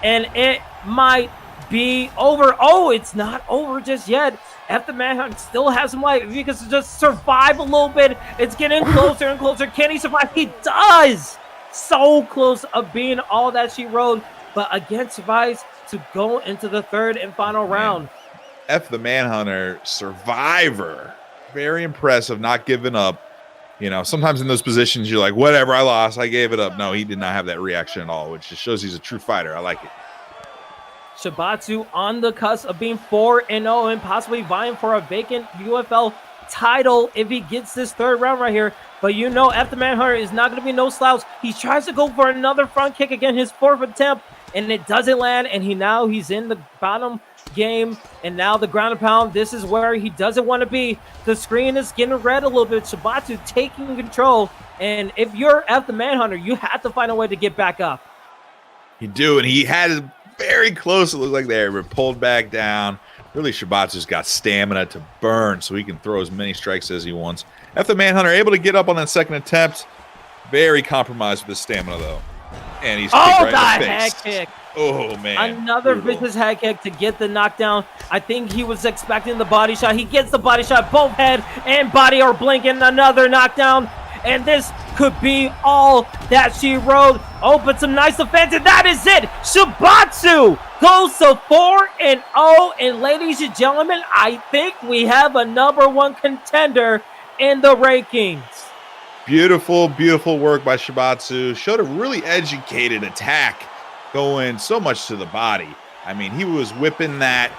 And it might be over. Oh, it's not over just yet. The Manhunter still has some life. If he can just survive a little bit, it's getting closer and closer. Can he survive? He does. So close of being all that she wrote, but again survives to go into the third and final round. The Manhunter, survivor. Very impressive, not giving up. You know, sometimes in those positions, you're like, whatever, I lost, I gave it up. No, he did not have that reaction at all, which just shows he's a true fighter. I like it. Shabatsu on the cusp of being 4-0 and possibly vying for a vacant UFL title if he gets this third round right here. But you know, the Manhunter is not going to be no slouch. He tries to go for another front kick again, his fourth attempt, and it doesn't land. And he's in the bottom game, and now the ground and pound. This is where he doesn't want to be. The screen is getting red a little bit. Shabatsu taking control, and if you're the Manhunter, you have to find a way to get back up. You do, and he had it very close. It looked like they were pulled back down. Really, Shabatsu's got stamina to burn, so he can throw as many strikes as he wants. The Manhunter able to get up on that second attempt. Very compromised with his stamina, though. And he's right in the head face. kick. Oh, man. Another vicious head kick to get the knockdown. I think he was expecting the body shot. He gets the body shot. Both head and body are blinking. Another knockdown. And this could be all that she wrote. Oh, but some nice defense. And that is it. Shabatsu goes to 4-0. And ladies and gentlemen, I think we have a number one contender in the rankings. Beautiful, beautiful work by Shabatsu. Showed a really educated attack, going so much to the body. I mean, he was whipping that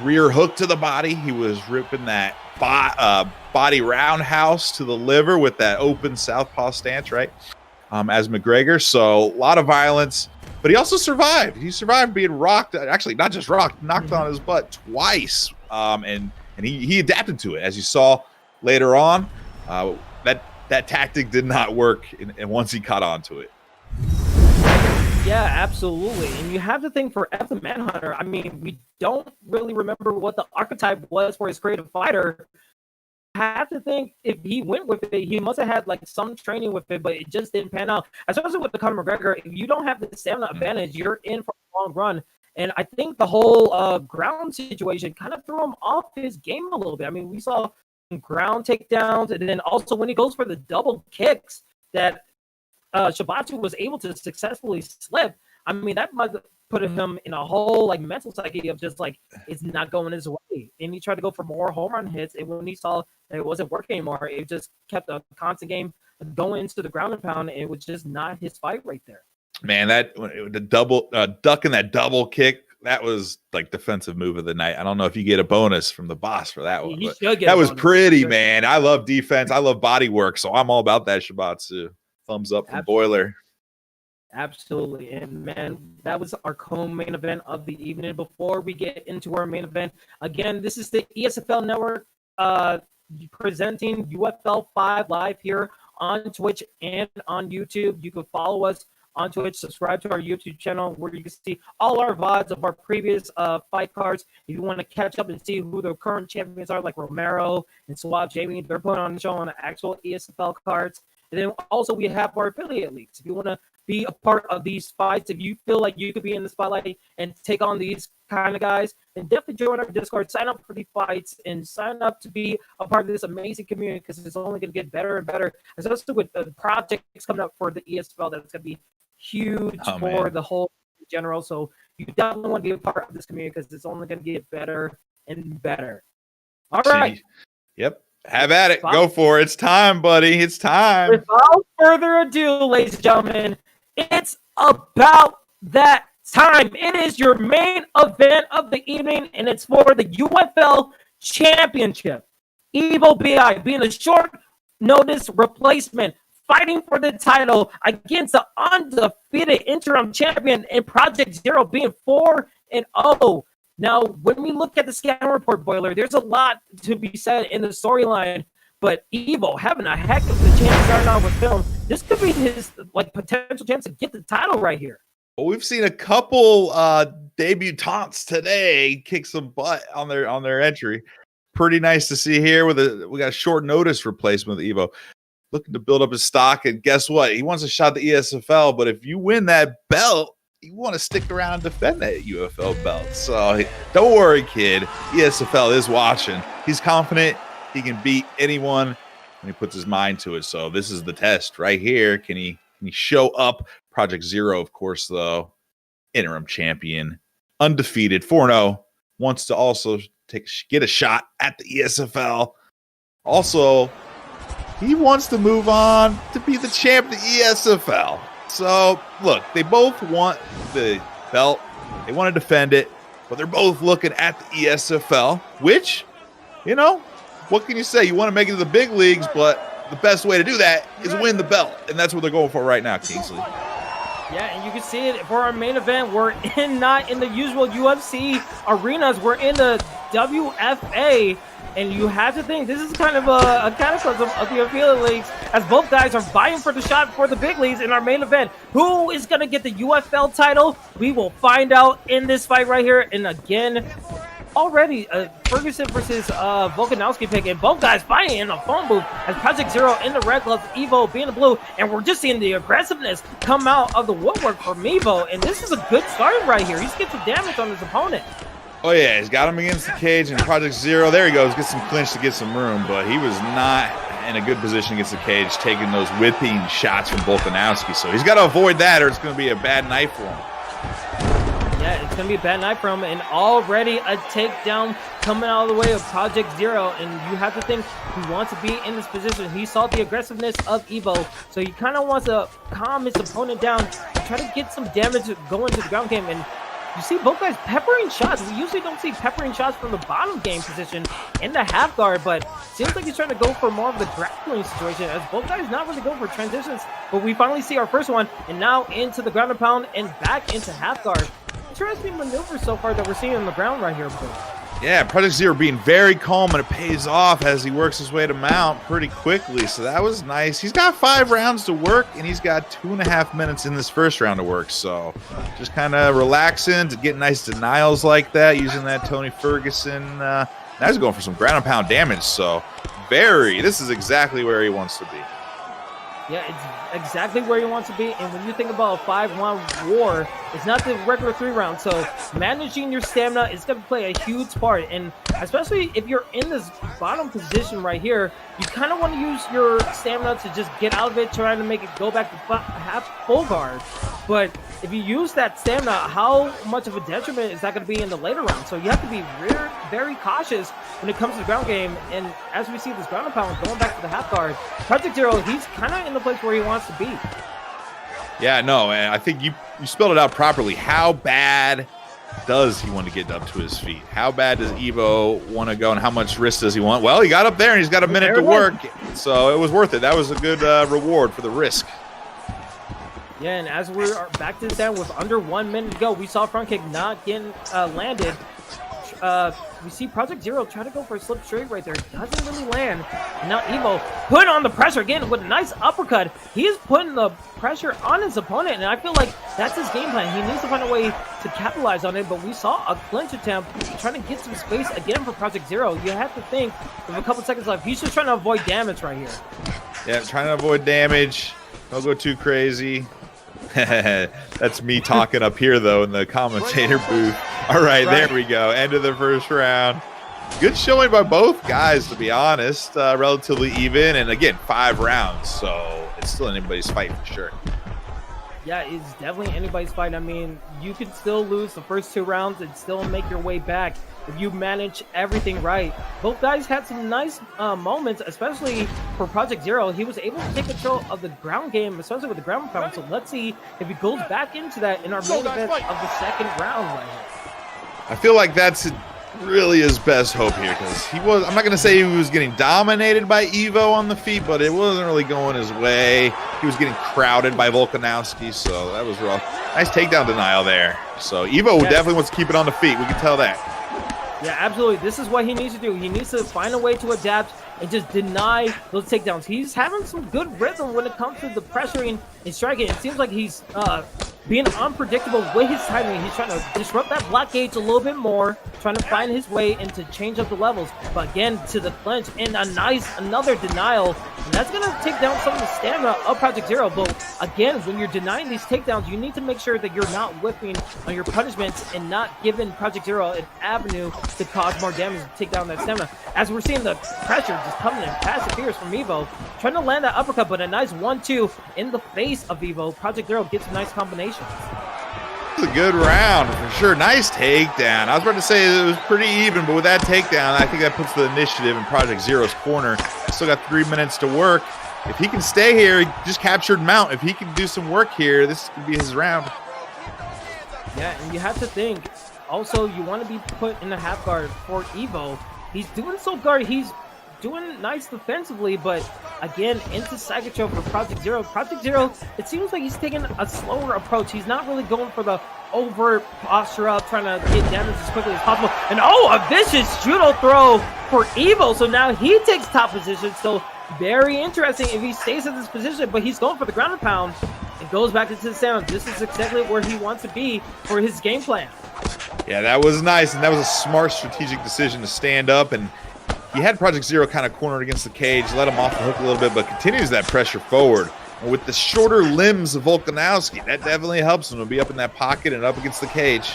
rear hook to the body. He was ripping that body roundhouse to the liver with that open southpaw stance, right? As McGregor. So a lot of violence, but he also survived. He survived being rocked. Actually, not just rocked, knocked on his butt twice. And he adapted to it, as you saw later on. That tactic did not work, and once he caught on to it. Yeah, absolutely. And you have to think for the Manhunter, I mean, we don't really remember what the archetype was for his creative fighter. I have to think if he went with it, he must have had some training with it, but it just didn't pan out. Especially with the Conor McGregor, if you don't have the stamina advantage, you're in for a long run. And I think the whole ground situation kind of threw him off his game a little bit. I mean, we saw ground takedowns, and then also when he goes for the double kicks that Shabatsu was able to successfully slip. I mean, that might put him in a whole mental psyche of just it's not going his way. And he tried to go for more home run hits, and when he saw that it wasn't working anymore, it just kept a constant game going into the ground and pound. And it was just not his fight right there. Man, the double ducking that double kick, that was defensive move of the night. I don't know if you get a bonus from the boss for that one. That was pretty, man. I love defense. I love body work, so I'm all about that, Shabatsu. Thumbs up from Boiler. Absolutely. And, man, that was our co-main event of the evening. Before we get into our main event, again, this is the ESFL Network presenting UFL 5 live here on Twitch and on YouTube. You can follow us on Twitch, subscribe to our YouTube channel where you can see all our VODs of our previous fight cards. If you want to catch up and see who the current champions are, like Romero and Swab Jamie, they're put on the show on the actual ESFL cards. And then also we have our affiliate leagues. If you want to be a part of these fights, if you feel like you could be in the spotlight and take on these kind of guys, then definitely join our Discord, sign up for the fights, and sign up to be a part of this amazing community, because it's only going to get better and better, especially with the projects coming up for the ESFL. That's going to be huge for the whole general. So you definitely want to be a part of this community, because it's only going to get better and better. All right. Yep. Have at it. Go for it. It's time, buddy. It's time. Without further ado, ladies and gentlemen, it's about that time. It is your main event of the evening, and it's for the UFL Championship. Evo BI being a short notice replacement, fighting for the title against the undefeated interim champion in ProjectZeero being 4-0. Now, when we look at the scouting report, Boiler, there's a lot to be said in the storyline, but Evo having a heck of a chance starting out with film. This could be his potential chance to get the title right here. Well, we've seen a couple debutantes today kick some butt on their entry. Pretty nice to see here. We got a short notice replacement with Evo, looking to build up his stock. And guess what? He wants a shot at the ESFL, but if you win that belt, you want to stick around and defend that UFL belt. So don't worry, kid. ESFL is watching. He's confident he can beat anyone when he puts his mind to it. So this is the test right here. Can he show up? ProjectZeero, of course, though, interim champion, undefeated, 4-0, wants to also get a shot at the ESFL. Also, he wants to move on to be the champ of the ESFL. So, look, they both want the belt. They want to defend it, but they're both looking at the ESFL, which, what can you say? You want to make it to the big leagues, but the best way to do that is win the belt, and that's what they're going for right now, Kingsley. Yeah, and you can see it for our main event. We're not in the usual UFC arenas. We're in the WFA, and you have to think this is kind of a cataclysm of the affiliate leagues, as both guys are vying for the shot for the big leagues in our main event. Who is going to get the UFL title? We will find out in this fight right here. And again, already Ferguson versus Volkanovski pick, and both guys fighting in a phone booth as ProjectZeero in the red gloves, Evo being the blue, and we're just seeing the aggressiveness come out of the woodwork from Evo, and this is a good start right here. He's getting some damage on his opponent. Oh yeah, he's got him against the cage, and ProjectZeero, there he goes, get some clinch to get some room, but he was not in a good position against the cage, taking those whipping shots from Volkanovski, so he's got to avoid that or it's going to be a bad night for him. Yeah, it's going to be a bad night for him, and already a takedown coming out of the way of ProjectZeero, and you have to think he wants to be in this position. He saw the aggressiveness of Evo, so he kind of wants to calm his opponent down, try to get some damage going to the ground game, and you see both guys peppering shots. We usually don't see peppering shots from the bottom game position in the half guard, but seems like he's trying to go for more of the grappling situation, as both guys not really going for transitions, but we finally see our first one, and now into the ground and pound and back into half guard. Interesting maneuver so far that we're seeing on the ground right here. Yeah, ProjectZeero being very calm, and it pays off as he works his way to mount pretty quickly. So that was nice. He's got 5 rounds to work, and he's got 2.5 minutes in this first round to work. So just kind of relaxing to get nice denials like that, using that Tony Ferguson. Now he's going for some ground and pound damage. So this is exactly where he wants to be. Yeah, it's exactly where he wants to be. And when you think about a 5-round war, it's not the regular 3 rounds. So managing your stamina is going to play a huge part. And especially if you're in this bottom position right here, you kind of want to use your stamina to just get out of it, trying to make it go back to half full guard. But if you use that stamina, how much of a detriment is that going to be in the later rounds? So you have to be very cautious when it comes to the ground game. And as we see this ground and pound going back to the half guard, ProjectZeero, he's kind of in the place where he wants to be. Yeah, no, and I think you spelled it out properly. How bad does he want to get up to his feet? How bad does Evo want to go, and how much risk does he want? Well, he got up there, and he's got a minute to work, so it was worth it. That was a good reward for the risk. Yeah, and as we're back to the stand with under 1 minute to go, we saw front kick not getting landed. We see ProjectZeero try to go for a slip straight right there. Doesn't really land. And now Evo put on the pressure again with a nice uppercut. He is putting the pressure on his opponent, and I feel like that's his game plan. He needs to find a way to capitalize on it, but we saw a clinch attempt trying to get some space again for ProjectZeero. You have to think with a couple seconds left, he's just trying to avoid damage right here. Yeah, trying to avoid damage. Don't go too crazy. That's me talking up here, though, in the commentator booth. All right, there we go. End of the first round. Good showing by both guys, to be honest. Relatively even. And, again, 5 rounds. So it's still anybody's fight for sure. Yeah, it's definitely anybody's fight. I mean, you could still lose the first 2 rounds and still make your way back if you manage everything right. Both guys had some nice moments, especially for ProjectZeero. He was able to take control of the ground game, especially with the ground pound. So let's see if he goes back into that in our main event of the second round right here. I feel like that's really his best hope here, because I'm not going to say he was getting dominated by Evo on the feet, but it wasn't really going his way. He was getting crowded by Volkanovski, so that was rough. Nice takedown denial there. So Evo definitely wants to keep it on the feet. We can tell that. Yeah, absolutely. This is what he needs to do. He needs to find a way to adapt and just deny those takedowns. He's having some good rhythm when it comes to the pressuring and striking. It seems like he's being unpredictable with his timing. He's trying to disrupt that block gauge a little bit more, trying to find his way and to change up the levels. But again, to the clinch and another denial. And that's going to take down some of the stamina of ProjectZeero. But again, when you're denying these takedowns, you need to make sure that you're not whipping on your punishments and not giving ProjectZeero an avenue to cause more damage to take down that stamina. As we're seeing the pressure just coming in fast and furious from Evo, trying to land that uppercut, but a nice 1-2 in the face of Evo. ProjectZeero gets some nice combinations. It's a good round for sure. Nice takedown. I was about to say it was pretty even, but with that takedown, I think that puts the initiative in ProjectZeero's corner. Still got 3 minutes to work. If he can stay here, he just captured Mount. If he can do some work here, this could be his round. Yeah, and you have to think, also, you want to be put in the half guard for Evo. He's doing so guard. He's doing nice defensively, but again, into side control for ProjectZeero. ProjectZeero, it seems like he's taking a slower approach. He's not really going for the over posture up, trying to get damage as quickly as possible. And a vicious judo throw for Evo. So now he takes top position. So very interesting if he stays in this position, but he's going for the ground and pound and goes back into the sound. This is exactly where he wants to be for his game plan. Yeah, that was nice, and that was a smart strategic decision to stand up, and he had ProjectZeero kind of cornered against the cage, let him off the hook a little bit, but continues that pressure forward. And with the shorter limbs of Volkanovski, that definitely helps him to be up in that pocket and up against the cage.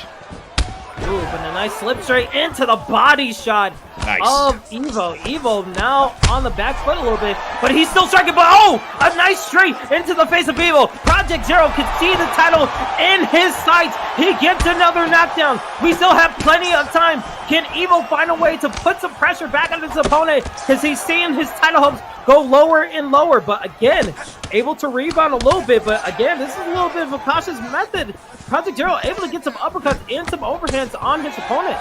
Ooh, but a nice slip straight into the body shot of Evo. Evo now on the back foot a little bit, but he's still striking, but a nice straight into the face of Evo. ProjectZeero can see the title in his sights. He gets another knockdown. We still have plenty of time. Can Evo find a way to put some pressure back on his opponent, because he's seeing his title hopes go lower and lower, but again, able to rebound a little bit, but again, this is a little bit of a cautious method. ProjectZeero able to get some uppercuts and some overhands on his opponent.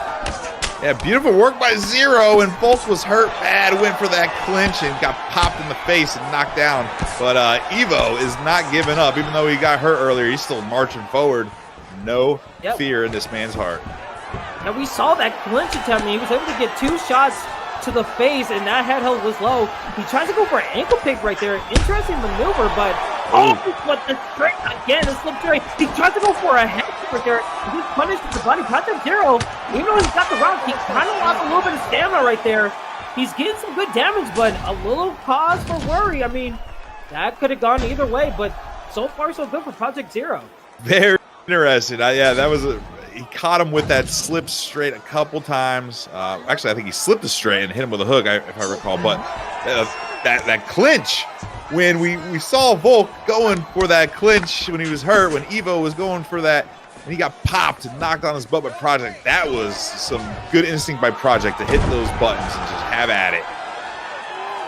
Yeah, beautiful work by Zero, and Volk was hurt bad, went for that clinch and got popped in the face and knocked down. But Evo is not giving up. Even though he got hurt earlier, he's still marching forward. No fear in this man's heart. And we saw that clinch attempt. He was able to get 2 shots to the face, and that head hold was low. He tries to go for an ankle pick right there. Interesting maneuver, but what the straight again, the slip straight. He tries to go for a head kick right there. He's punished with the body. ProjectZeero, even though he's got the round, he kind of lost a little bit of stamina right there. He's getting some good damage, but a little cause for worry. I mean, that could have gone either way, but so far so good for ProjectZeero. Very interesting. Yeah, that was he caught him with that slip straight a couple times. Actually, I think he slipped a straight and hit him with a hook, if I recall. But that clinch, when we saw Volk going for that clinch when he was hurt, when Evo was going for that, and he got popped and knocked on his butt by Project, that was some good instinct by Project to hit those buttons and just have at it.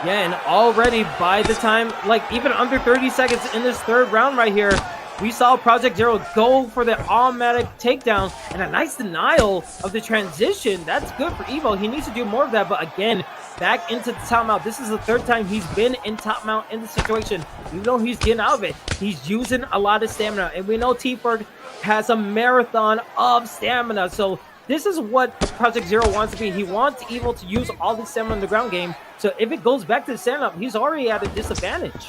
Yeah, and already by the time, like even under 30 seconds in this third round right here, we saw ProjectZeero go for the automatic takedown and a nice denial of the transition. That's good for Evo. He needs to do more of that, but again, back into the top mount. This is the third time he's been in top mount in the situation. Even though he's getting out of it, he's using a lot of stamina. And we know T-Ferg has a marathon of stamina. So this is what ProjectZeero wants to be. He wants Evo to use all the stamina in the ground game. So if it goes back to the stand-up, he's already at a disadvantage.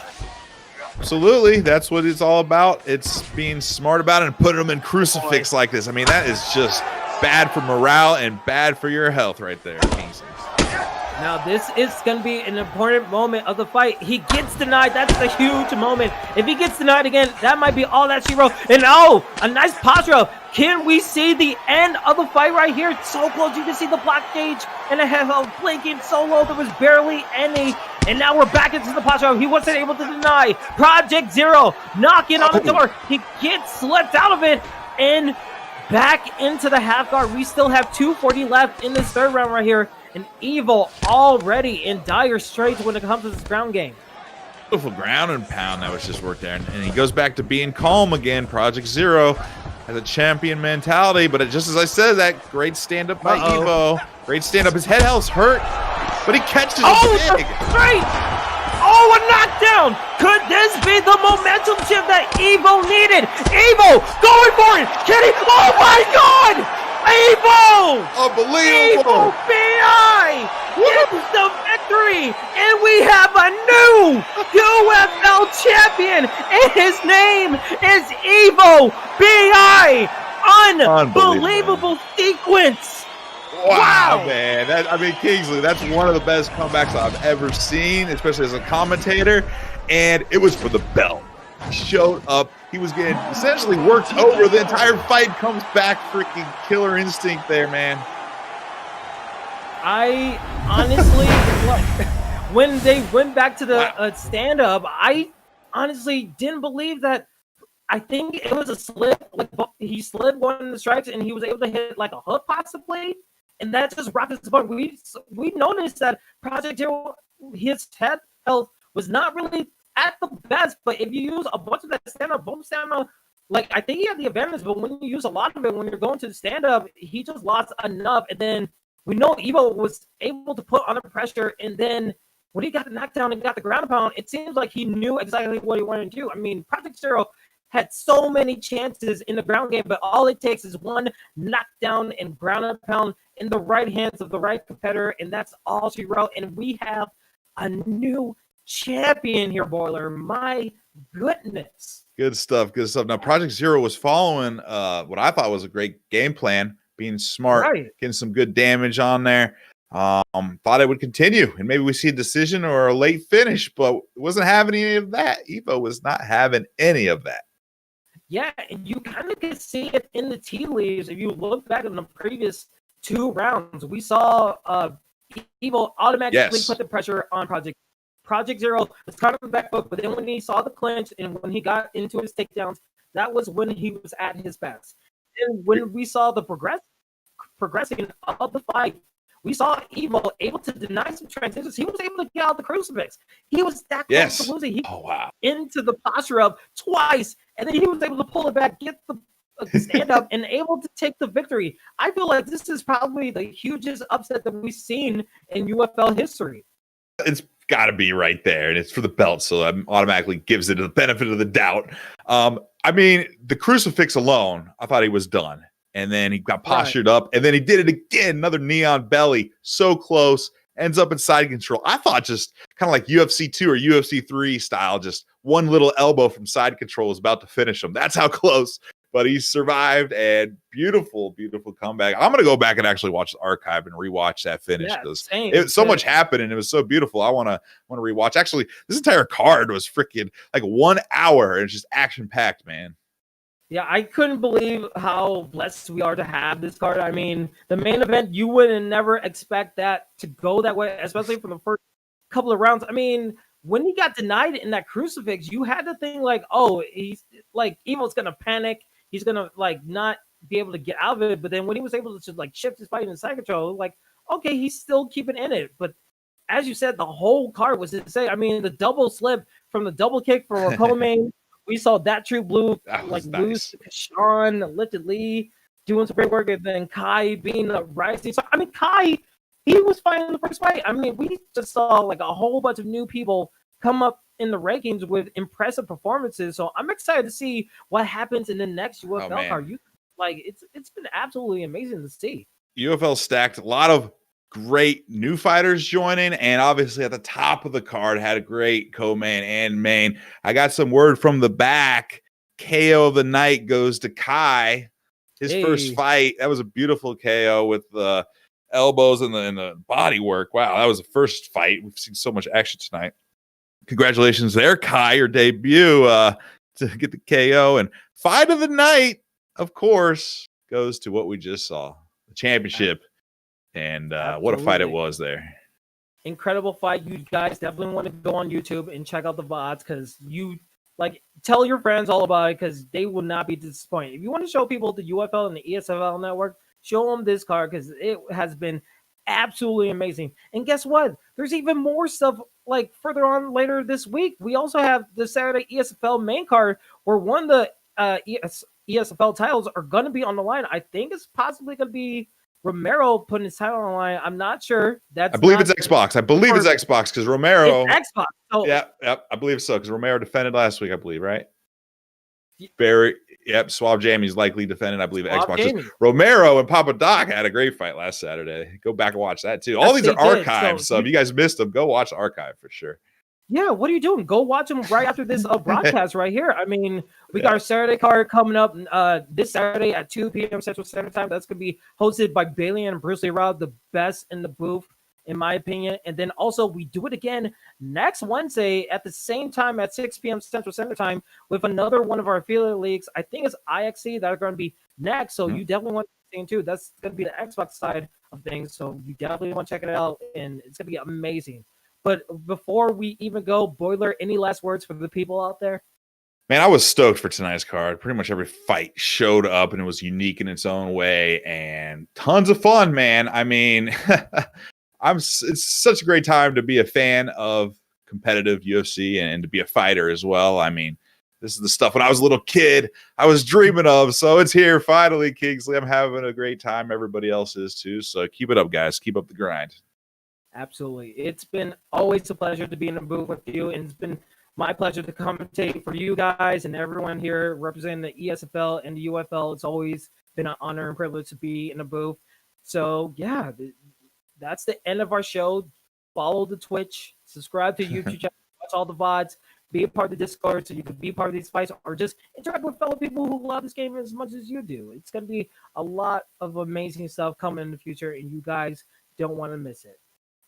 Absolutely. That's what it's all about. It's being smart about it and putting them in crucifix like this. I mean, that is just bad for morale and bad for your health right there. Now, this is going to be an important moment of the fight. He gets denied. That's a huge moment. If he gets denied again, that might be all that she wrote. And a nice posture. Can we see the end of the fight right here? It's so close. You can see the block gauge and the head held blinking so low. There was barely any. And now we're back into the posture. He wasn't able to deny. ProjectZeero knocking on the door. He gets slipped out of it and back into the half guard. We still have 2:40 left in this third round right here. And Evo already in dire straits when it comes to this ground game. Beautiful ground and pound that was just worked there. And he goes back to being calm again. ProjectZeero has a champion mentality, but just as I said, that great stand-up by Evo. Great stand-up. His head health's hurt, but he catches it big. Straight! Oh, a knockdown! Could this be the momentum shift that Evo needed? Evo going for it! Can he? Oh my God! Evo! Unbelievable! Evo BI gets the victory, and we have a new UFL champion, and his name is Evo BI. Unbelievable sequence. Wow, man. Kingsley, that's one of the best comebacks I've ever seen, especially as a commentator, and it was for the belt. He showed up. He was getting essentially worked over. The entire fight comes back. Freaking killer instinct there, man. I honestly, when they went back to the stand-up, I honestly didn't believe that. I think it was a slip. Like, he slid one of the strikes, and he was able to hit like a hook possibly, and that just rocked his butt. We noticed that ProjectZeero, his head health was not really at the best, but if you use a bunch of that stand-up, both stand-up, like, I think he had the advantage, but when you use a lot of it, when you're going to the stand-up, he just lost enough, and then we know Evo was able to put under pressure, and then when he got the knockdown and got the ground pound, it seems like he knew exactly what he wanted to do. I mean, ProjectZeero had so many chances in the ground game, but all it takes is one knockdown and ground and pound in the right hands of the right competitor, and that's all she wrote. And we have a new champion here, Boiler. My goodness. Good stuff. Good stuff. Now, ProjectZeero was following what I thought was a great game plan, being smart, getting some good damage on there. Thought it would continue, and maybe we see a decision or a late finish, but it wasn't having any of that. Evo was not having any of that. Yeah, and you kind of can see it in the tea leaves. If you look back in the previous two rounds, we saw Evo automatically put the pressure on ProjectZeero was kind of a back foot, but then when he saw the clinch and when he got into his takedowns, that was when he was at his best. And when we saw the progressing of the fight, we saw Evo able to deny some transitions. He was able to get out the crucifix. He was that close to losing. He into the posture up twice, and then he was able to pull it back, get the stand up, and able to take the victory. I feel like this is probably the hugest upset that we've seen in UFL history. It's got to be right there, and it's for the belt, so that automatically gives it the benefit of the doubt. I mean, the crucifix alone, I thought he was done. And then he got postured up, and then he did it again. Another neon belly, so close, ends up in side control. I thought just kind of like UFC 2 or UFC 3 style, just one little elbow from side control was about to finish him. That's how close. But he survived, and beautiful, beautiful comeback. I'm going to go back and actually watch the archive and rewatch that finish because so much happened, and it was so beautiful. I want to rewatch. Actually, this entire card was freaking like 1 hour, and it's just action-packed, man. Yeah, I couldn't believe how blessed we are to have this card. I mean, the main event, you would never expect that to go that way, especially for the first couple of rounds. I mean, when he got denied in that crucifix, you had to think like, oh, he's like, Evo's going to panic. He's going to like not be able to get out of it. But then when he was able to just like shift his fight in side control, like, okay, he's still keeping in it. But as you said, the whole card was insane. I mean, the double slip from the double kick for CoolToMe. We saw that True Blue lose Sean, Lifted Lee doing some great work, and then Kai being a rising. So I mean, Kai, he was fighting in the first fight. I mean, we just saw like a whole bunch of new people come up in the rankings with impressive performances. So I'm excited to see what happens in the next UFL card. It's been absolutely amazing to see. UFL stacked, a lot of great new fighters joining, and obviously at the top of the card had a great co-main and main. I got some word from the back. KO of the night goes to Kai. His first fight. That was a beautiful KO with the elbows and the body work. Wow, that was the first fight. We've seen so much action tonight. Congratulations there, Kai, your debut to get the KO. And fight of the night, of course, goes to what we just saw, the championship. And what a fight it was there. Incredible fight. You guys definitely want to go on YouTube and check out the VODs because Like, tell your friends all about it because they will not be disappointed. If you want to show people the UFL and the ESFL network, show them this card because it has been absolutely amazing. And guess what? There's even more stuff like further on later this week. We also have the Saturday ESFL main card where one of the ESFL titles are going to be on the line. I think it's possibly going to be Romero putting his title on the line. I'm not sure. I believe it's Xbox. I believe it's Xbox because Romero. It's Xbox. So, yeah, I believe so because Romero defended last week, I believe, right? Barry, Swab Jamie's likely defended, I believe, Xbox. Romero and Papa Doc had a great fight last Saturday. Go back and watch that too. All these are archives, so if you guys missed them, go watch the archive for sure. Yeah, what are you doing? Go watch them right after this broadcast right here. I mean, we got our Saturday card coming up this Saturday at 2 p.m. Central Standard Time. That's going to be hosted by Bailey and Bruce Lee Rao, the best in the booth, in my opinion. And then also we do it again next Wednesday at the same time at 6 p.m. Central Standard Time with another one of our affiliate leagues. I think it's IXC that are going to be next. So you definitely want to see too. That's going to be the Xbox side of things. So you definitely want to check it out. And it's going to be amazing. But before we even go, Boiler, any last words for the people out there? Man, I was stoked for tonight's card. Pretty much every fight showed up and it was unique in its own way and tons of fun, man. I mean, it's such a great time to be a fan of competitive UFC and to be a fighter as well. I mean, this is the stuff when I was a little kid I was dreaming of. So it's here finally, Kingsley. I'm having a great time. Everybody else is too. So keep it up, guys. Keep up the grind. Absolutely. It's been always a pleasure to be in the booth with you, and it's been my pleasure to commentate for you guys and everyone here representing the ESFL and the UFL. It's always been an honor and privilege to be in the booth. So, yeah, that's the end of our show. Follow the Twitch, subscribe to YouTube channel, watch all the VODs, be a part of the Discord so you can be part of these fights or just interact with fellow people who love this game as much as you do. It's going to be a lot of amazing stuff coming in the future, and you guys don't want to miss it.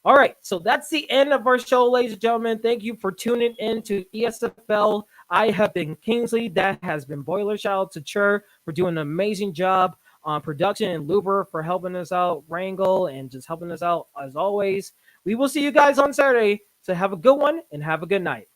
All right, so that's the end of our show, ladies and gentlemen. Thank you for tuning in to ESFL. I have been Kingsley. That has been Boiler. Shout out to Chur for doing an amazing job on production and Luber for helping us out, Wrangle, and just helping us out as always. We will see you guys on Saturday. So have a good one and have a good night.